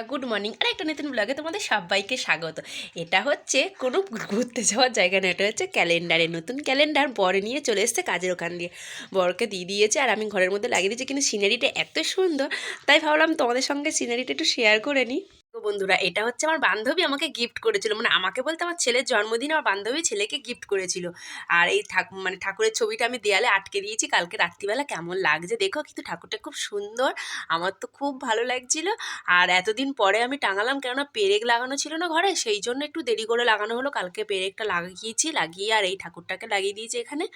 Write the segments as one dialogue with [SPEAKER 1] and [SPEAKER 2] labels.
[SPEAKER 1] Good morning আর একটা নতুন ব্লগে তোমাদের সবাইকে স্বাগত। এটা হচ্ছে কোনো ঘুরতে যাওয়ার জায়গা না, এটা হচ্ছে ক্যালেন্ডারে নতুন ক্যালেন্ডার বর নিয়ে চলে এসেছে কাজের ওখান দিয়ে, বরকে দিয়ে দিয়েছে আর আমি ঘরের মধ্যে লাগিয়ে দিয়েছি। কিন্তু সিনারিটা এত সুন্দর, তাই ভাবলাম তোমাদের সঙ্গে সিনারিটা একটু শেয়ার করে নিই। তো বন্ধুরা, এটা হচ্ছে আমার বান্ধবী আমাকে গিফট করেছিল, মানে আমাকে বলতে আমার ছেলের জন্মদিন আমার বান্ধবী ছেলেকে গিফট করেছিল। আর এই ঠাকুরের ছবিটা আমি দেয়ালে আটকে দিয়েছি কালকে রাত্রিবেলা। কেমন লাগছে দেখো, কিন্তু ঠাকুরটা খুব সুন্দর, আমার তো খুব ভালো লাগছিল। আর এতদিন পরে আমি টাঙালাম, কেননা পেরেক লাগানো ছিল না ঘরে, সেই জন্য একটু দেরি করে লাগানো হলো। কালকে পেরেকটা লাগিয়েছি, লাগিয়ে আর এই ঠাকুরটাকে লাগিয়ে দিয়েছি এখানে।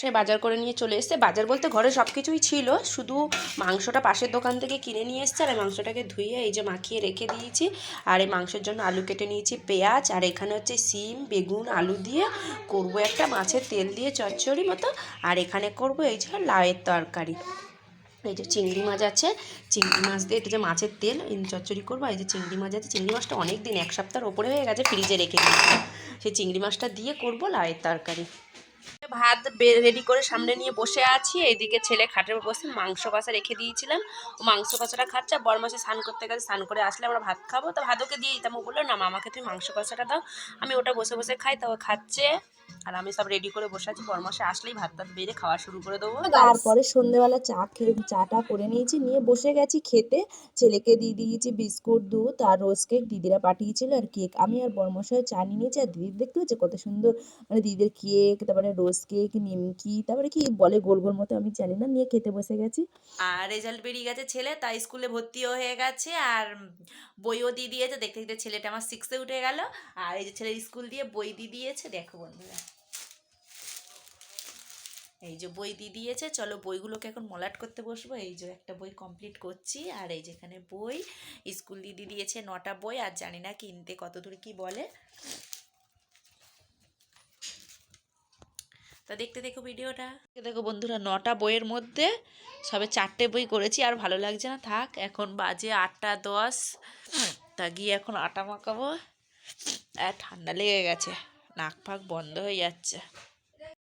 [SPEAKER 1] সে বাজার করে নিয়ে চলে এসছে, বাজার বলতে ঘরে সব কিছুই ছিল, শুধু মাংসটা পাশের দোকান থেকে কিনে নিয়ে এসছে। আর এই মাংসটাকে ধুয়ে এই যে মাখিয়ে রেখে দিয়েছি। আর এই মাংসের জন্য আলু কেটে নিয়েছি, পেঁয়াজ, আর এখানে হচ্ছে সিম বেগুন আলু দিয়ে করব একটা মাছের তেল দিয়ে চচ্চড়ি মতো। আর এখানে করব এই যে লাউয়ের তরকারি। এই যে চিংড়ি মাছ আছে, চিংড়ি মাছ দিয়ে এটা যে মাছের তেল চচ্চড়ি করবো। এই যে চিংড়ি মাছ আছে, চিংড়ি মাছটা অনেক দিন, এক সপ্তাহের ওপরে হয়ে গেছে, ফ্রিজে রেখে দিয়েছি। সেই চিংড়ি মাছটা দিয়ে করবো লাউয়ের তরকারি। ভাত রেডি করে সামনে নিয়ে বসে আছি, এইদিকে ছেলে খাটের উপর বসে মাংস কষা রেখে দিয়েছিলাম, ও মাংস কষাটা খাচ্ছে। বর মাসে স্নান করতে গেছে, স্নান করে আসলে আমরা ভাত খাবো, তো ভাতকে দিয়ে দিতাম। ও বললো না মামাকে তুমি মাংস কষাটা দাও, আমি ওটা বসে বসে খাই। তো খাচ্ছে আর আমি সব রেডি করে বসে আছি, বরমাসে আসলেই ভাত টাত বেড়ে খাওয়া শুরু করে দেবো।
[SPEAKER 2] তারপরে সন্ধ্যেবেলা চাটা করে নিয়েছি, নিয়ে বসে গেছি খেতে। ছেলেকে দিয়ে দিয়েছি বিস্কুট দুধ আর রোজ কেক, দিদিরা পাঠিয়েছিল, আর কেক। আমি আর বরমশাই চা নিয়ে নিয়েছি। আর দিদির দেখতে হচ্ছে কত সুন্দর, মানে দিদির কেক, তারপরে রোজ কেক, নিমকি, তারপরে কি বলে গোল গোল মতো, আমি জানি না, নিয়ে খেতে বসে গেছি।
[SPEAKER 1] আর রেজাল্ট বেরিয়ে গেছে ছেলে, তাই স্কুলে ভর্তিও হয়ে গেছে আর বইও দিয়ে দিয়েছে। দেখতে দেখতে ছেলেটা আমার 6-এ উঠে গেল। আর এই যে ছেলের স্কুল দিয়ে বই দিয়ে দিয়েছে, দেখো বন্ধুরা, এই যে বই দিয়ে দিয়েছে। চলো বইগুলোকে এখন মলাট করতে বসবো। এই যে একটা বই কমপ্লিট করছি, আর এই যেখানে বই স্কুল দিয়ে দিয়েছে 9টা বই, আর জানি না কিনতে কত দূর কি বলে। তা দেখতে দেখো ভিডিওটা। দেখো বন্ধুরা, 9টা বইয়ের মধ্যে সবে 4টে বই করেছি, আর ভালো লাগছে না, থাক। এখন বাজে 8টা 10, তা গিয়ে এখন আটা মাখাবো। আর ঠান্ডা লেগে গেছে, নাক ফাক বন্ধ হয়ে যাচ্ছে।